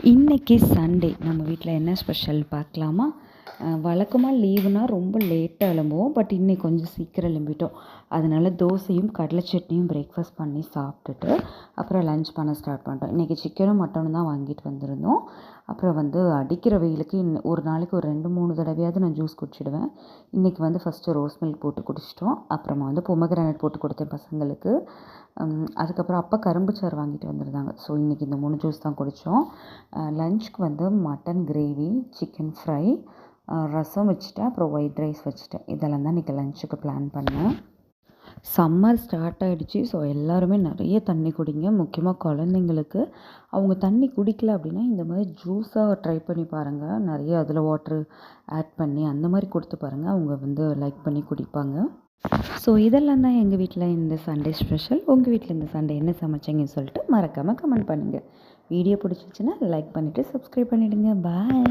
இன்றைக்கி சண்டே நம்ம வீட்டில் என்ன ஸ்பெஷல் பார்க்கலாமா? வழக்கமாக லீவுனா ரொம்ப லேட்டாக எழும்புவோம். பட் இன்றைக்கி கொஞ்சம் சீக்கிரம் எழும்பிட்டோம். அதனால தோசையும் கடலை சட்னியும் பிரேக்ஃபாஸ்ட் பண்ணி சாப்பிட்டுட்டு அப்புறம் லன்ச் பண்ண ஸ்டார்ட் பண்ணிட்டோம். இன்றைக்கி சிக்கனும் மட்டனும் தான் வாங்கிட்டு வந்திருந்தோம். அப்புறம் அடிக்கிற வெயிலுக்கு ஒரு நாளைக்கு ஒரு 2-3 தடவையாவது நான் ஜூஸ் குடிச்சிடுவேன். இன்றைக்கி ஃபஸ்ட்டு ரோஸ் மில்க் போட்டு குடிச்சிட்டோம். அப்புறமா பொமோகிரானேட் போட்டு கொடுத்தேன் பசங்களுக்கு. அதுக்கப்புறம் அப்பா கரும்புச்சாறு வாங்கிட்டு வந்திருந்தாங்க. ஸோ இன்றைக்கி இந்த 3 ஜூஸ் தான் குடித்தோம். லன்ச்சுக்கு மட்டன் கிரேவி, சிக்கன் ஃப்ரை, ரசம் வச்சுட்டேன். அப்புறம் ஒயிட் ரைஸ் வச்சுட்டேன். இதெல்லாம் தான் இன்றைக்கி லன்ச்சுக்கு பிளான் பண்ணேன். சம்மர் ஸ்டார்ட் ஆகிடுச்சு. ஸோ எல்லாருமே நிறைய தண்ணி குடிங்க. முக்கியமாக குழந்தைங்களுக்கு அவங்க தண்ணி குடிக்கல அப்படின்னா இந்த மாதிரி ஜூஸாக ட்ரை பண்ணி பாருங்கள். நிறைய அதில் வாட்ரு ஆட் பண்ணி அந்த மாதிரி கொடுத்து பாருங்கள். அவங்க லைக் பண்ணி குடிப்பாங்க. ஸோ இதெல்லாம் தான் எங்கள் வீட்டில் இந்த சண்டே ஸ்பெஷல். உங்கள் வீட்டில் இந்த சண்டே என்ன சமைச்சிங்கன்னு சொல்லிட்டு மறக்காமல் கமெண்ட் பண்ணுங்கள். வீடியோ பிடிச்சிச்சின்னா லைக் பண்ணிவிட்டு சப்ஸ்கிரைப் பண்ணிவிடுங்க. பாய்.